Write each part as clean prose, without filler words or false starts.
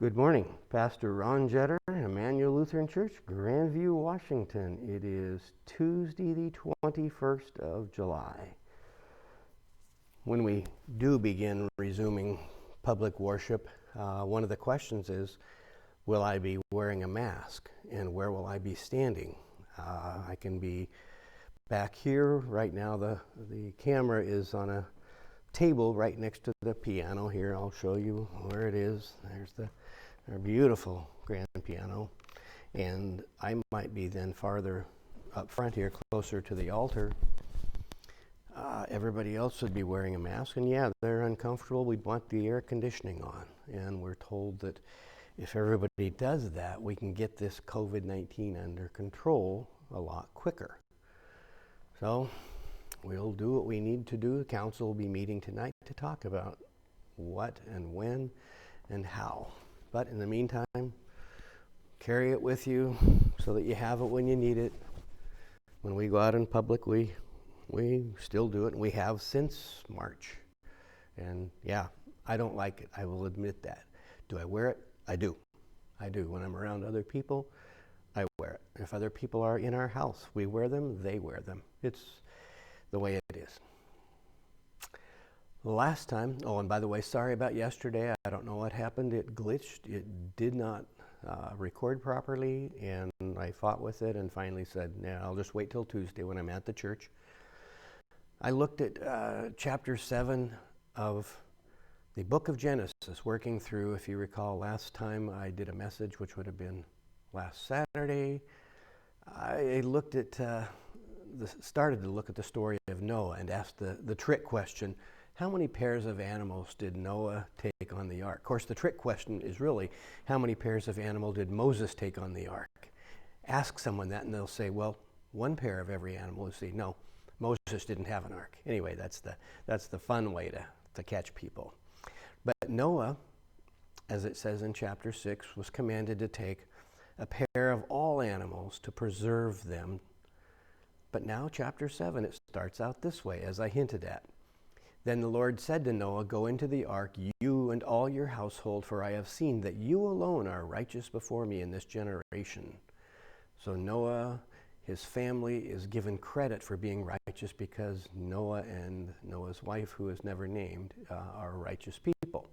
Good morning, Pastor Ron Jetter, Immanuel Lutheran Church, Grandview, Washington. It is Tuesday, the 21st of July. When we do begin resuming public worship, one of the questions is, will I be wearing a mask and where will I be standing? I can be back here. Right now the camera is on a table right next to the piano here. I'll show you where it is. There's our beautiful grand piano, and I might be then farther up front here, closer to the altar. Everybody else would be wearing a mask, and yeah, they're uncomfortable. We want the air conditioning on, and we're told that if everybody does that, we can get this COVID-19 under control a lot quicker. So we'll do what we need to do. The council will be meeting tonight to talk about what and when and how. But in the meantime, carry it with you so that you have it when you need it. When we go out in public, we still do it, and we have since March. And yeah, I don't like it. I will admit that. Do I wear it? I do. I do. When I'm around other people, I wear it. If other people are in our house, we wear them, they wear them. It's the way it is. Last time, and by the way, sorry about yesterday. I don't know what happened. It glitched. It did not record properly, and I fought with it and finally said, nah, I'll just wait till Tuesday when I'm at the church. I looked at chapter 7 of the book of Genesis, working through, if you recall, last time I did a message, which would have been last Saturday. I looked at started to look at the story of Noah and asked the trick question, how many pairs of animals did Noah take on the ark? Of course, the trick question is really, how many pairs of animals did Moses take on the ark? Ask someone that and they'll say, well, one pair of every animal. You see, no, Moses didn't have an ark. Anyway, that's the fun way to catch people. But Noah, as it says in chapter 6, was commanded to take a pair of all animals to preserve them. But now, chapter 7, it starts out this way, as I hinted at. Then the Lord said to Noah, go into the ark, you and all your household, for I have seen that you alone are righteous before me in this generation. So Noah, his family, is given credit for being righteous because Noah and Noah's wife, who is never named, are righteous people.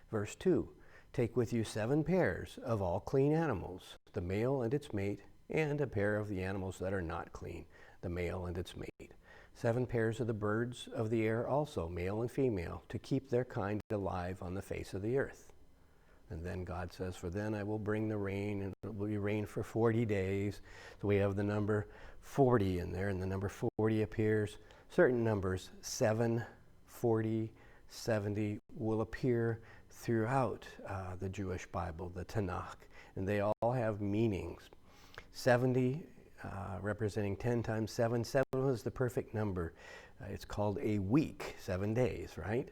Verse 2, take with you 7 pairs of all clean animals, the male and its mate, and a pair of the animals that are not clean, the male and its mate. 7 pairs of the birds of the air also, male and female, to keep their kind alive on the face of the earth. And then God says, for then I will bring the rain, and it will be rain for 40 days. So we have the number 40 in there, and the number 40 appears. Certain numbers, 7, 40, 70, will appear throughout the Jewish Bible, the Tanakh, and they all have meanings. 70 representing 10 times 7. 7 is the perfect number. It's called a week, 7 days, right?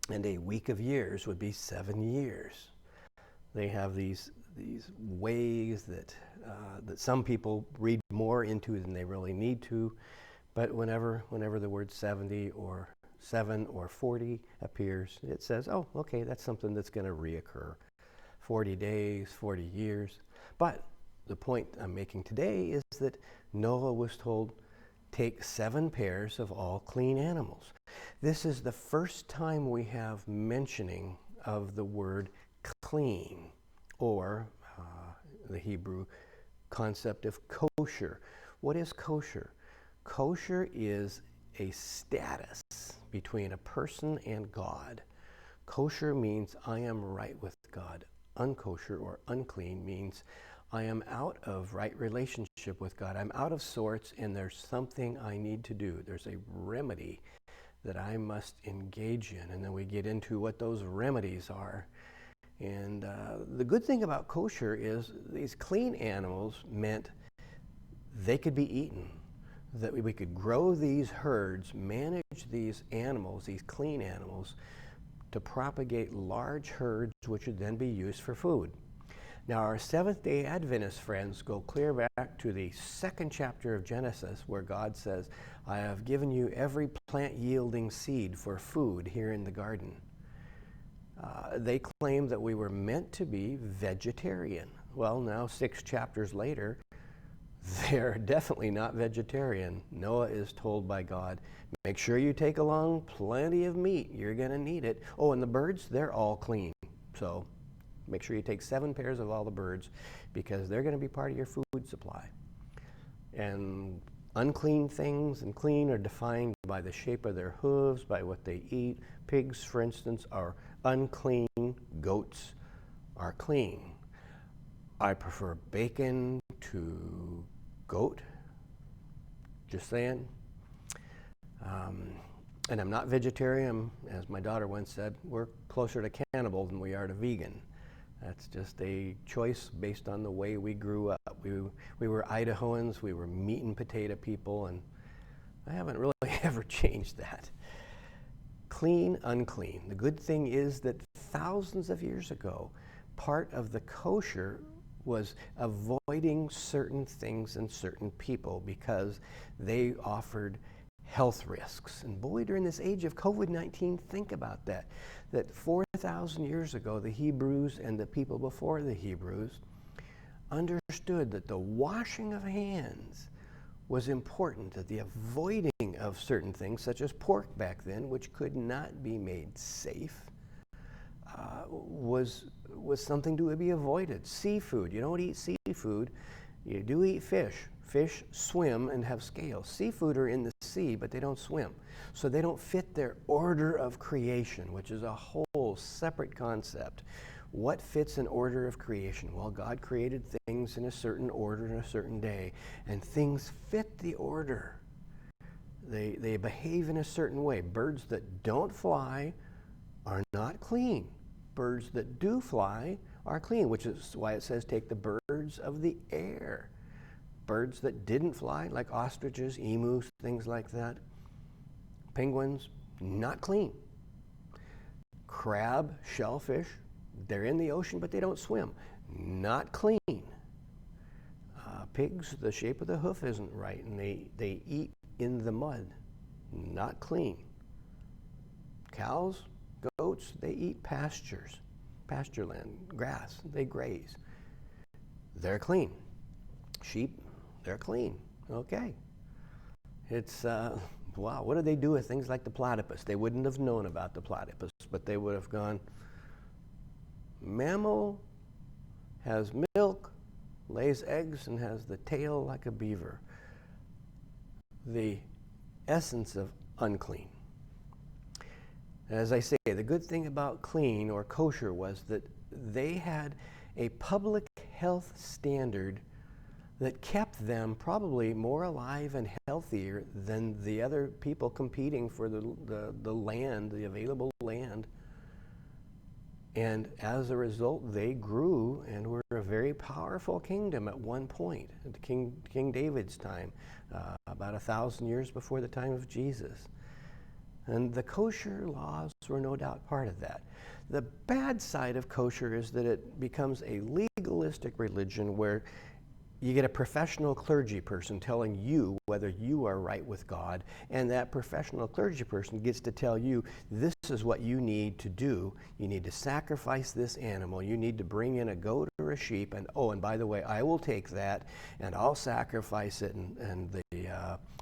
And a week of years would be 7 years. They have these ways that some people read more into than they really need to, but whenever the word 70 or 7 or 40 appears, it says, oh, okay, that's something that's going to reoccur. 40 days, 40 years. But the point I'm making today is that Noah was told, take 7 pairs of all clean animals. This is the first time we have mentioning of the word clean, or the Hebrew concept of kosher. What is kosher? Kosher is a status between a person and God. Kosher means I am right with God. Unkosher or unclean means I am out of right relationship with God. I'm out of sorts, and there's something I need to do. There's a remedy that I must engage in, and then we get into what those remedies are. And the good thing about kosher is these clean animals meant they could be eaten, that we could grow these herds, manage these animals, these clean animals, to propagate large herds which would then be used for food. Now, our Seventh-day Adventist friends go clear back to the 2nd chapter of Genesis, where God says, I have given you every plant-yielding seed for food here in the garden. They claim that we were meant to be vegetarian. Well, now 6 chapters later, they're definitely not vegetarian. Noah is told by God, make sure you take along plenty of meat. You're going to need it. Oh, and the birds, they're all clean. So make sure you take 7 pairs of all the birds because they're going to be part of your food supply. And unclean things and clean are defined by the shape of their hooves, by what they eat. Pigs, for instance, are unclean. Goats are clean. I prefer bacon to goat, just saying. And I'm not vegetarian. As my daughter once said, we're closer to cannibal than we are to vegan. That's just a choice based on the way we grew up. We were Idahoans, we were meat and potato people, and I haven't really ever changed that. Clean, unclean. The good thing is that thousands of years ago, part of the kosher was avoiding certain things and certain people because they offered health risks. And boy, during this age of COVID-19, think about that. That 4,000 years ago, the Hebrews and the people before the Hebrews understood that the washing of hands was important, that the avoiding of certain things, such as pork back then, which could not be made safe, was something to be avoided. Seafood, you don't eat seafood, you do eat fish. Fish swim and have scales. Seafood are in the sea, but they don't swim. So they don't fit their order of creation, which is a whole separate concept. What fits an order of creation? Well, God created things in a certain order in a certain day, and things fit the order. They behave in a certain way. Birds that don't fly are not clean. Birds that do fly are clean, which is why it says take the birds of the air. Birds that didn't fly, like ostriches, emus, things like that. Penguins, not clean. Crab, shellfish, they're in the ocean, but they don't swim. Not clean. Pigs, the shape of the hoof isn't right, and they eat in the mud. Not clean. Cows, goats, they eat pasture land, grass. They graze. They're clean. Sheep, they're clean. Okay. It's, wow, what do they do with things like the platypus? They wouldn't have known about the platypus, but they would have gone, mammal has milk, lays eggs, and has the tail like a beaver. The essence of unclean. As I say, the good thing about clean or kosher was that they had a public health standard that kept them probably more alive and healthier than the other people competing for the land, the available land. And as a result, they grew and were a very powerful kingdom at one point, at King David's time, about 1,000 years before the time of Jesus. And the kosher laws were no doubt part of that. The bad side of kosher is that it becomes a legalistic religion where you get a professional clergy person telling you whether you are right with God, and that professional clergy person gets to tell you, this is what you need to do. You need to sacrifice this animal. You need to bring in a goat or a sheep, and oh, and by the way, I will take that, and I'll sacrifice it, and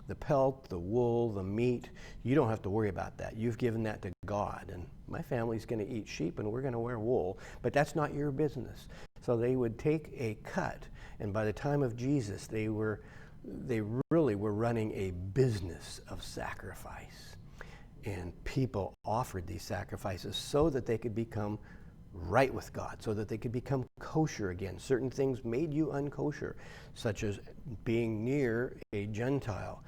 the pelt, the wool, the meat, you don't have to worry about that. You've given that to God, and my family's going to eat sheep, and we're going to wear wool, but that's not your business. So they would take a cut, and by the time of Jesus, they really were running a business of sacrifice. And people offered these sacrifices so that they could become right with God, so that they could become kosher again. Certain things made you unkosher, such as being near a Gentile,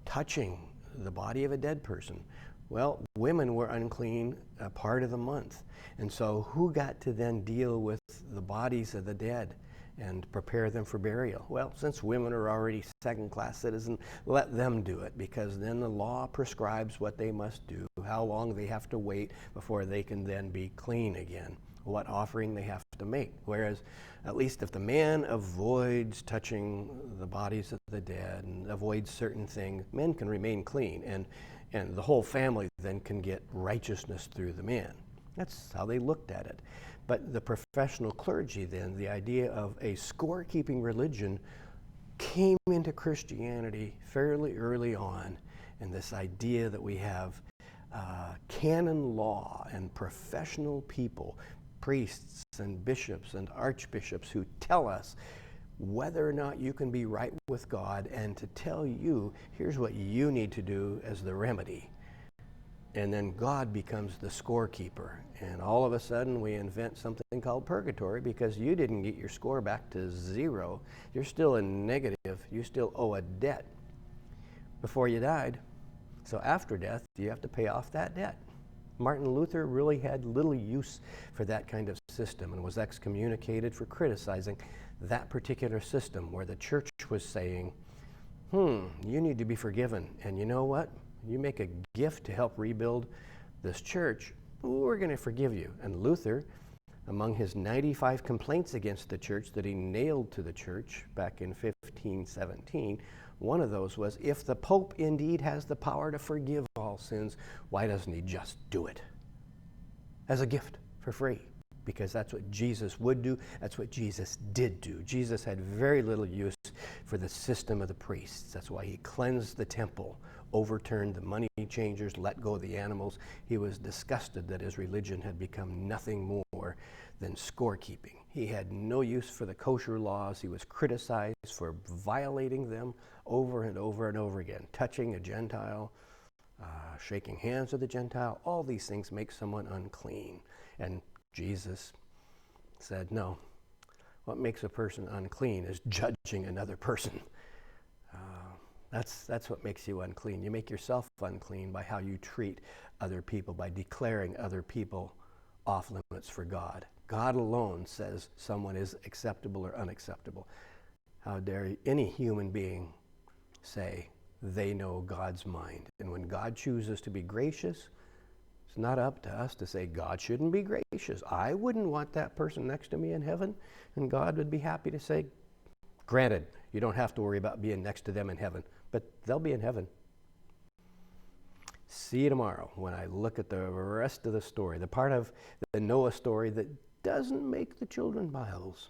touching the body of a dead person. Well, women were unclean a part of the month. And so who got to then deal with the bodies of the dead and prepare them for burial? Well, since women are already second-class citizens, let them do it, because then the law prescribes what they must do, how long they have to wait before they can then be clean again, what offering they have to make. Whereas, at least if the man avoids touching the bodies of the dead and avoids certain things, men can remain clean, and the whole family then can get righteousness through the man. That's how they looked at it. But the professional clergy then, the idea of a scorekeeping religion came into Christianity fairly early on. And this idea that we have canon law and professional people, priests and bishops and archbishops who tell us whether or not you can be right with God and to tell you, here's what you need to do as the remedy. And then God becomes the scorekeeper. And all of a sudden we invent something called purgatory because you didn't get your score back to 0. You're still in negative. You still owe a debt before you died. So after death, you have to pay off that debt. Martin Luther really had little use for that kind of system and was excommunicated for criticizing that particular system where the church was saying, you need to be forgiven. And you know what? You make a gift to help rebuild this church, we're going to forgive you. And Luther, among his 95 complaints against the church that he nailed to the church back in 1517, one of those was, if the Pope indeed has the power to forgive all sins, why doesn't he just do it as a gift for free? Because that's what Jesus would do. That's what Jesus did do. Jesus had very little use for the system of the priests. That's why he cleansed the temple, overturned the money changers, let go of the animals. He was disgusted that his religion had become nothing more than scorekeeping. He had no use for the kosher laws. He was criticized for violating them over and over and over again, touching a Gentile, shaking hands with a Gentile. All these things make someone unclean. And Jesus said, no, what makes a person unclean is judging another person. That's what makes you unclean. You make yourself unclean by how you treat other people, by declaring other people off limits for God. God alone says someone is acceptable or unacceptable. How dare any human being say they know God's mind? And when God chooses to be gracious, it's not up to us to say God shouldn't be gracious. I wouldn't want that person next to me in heaven, and God would be happy to say, granted, you don't have to worry about being next to them in heaven, but they'll be in heaven. See you tomorrow when I look at the rest of the story, the part of the Noah story that doesn't make the children Bibles.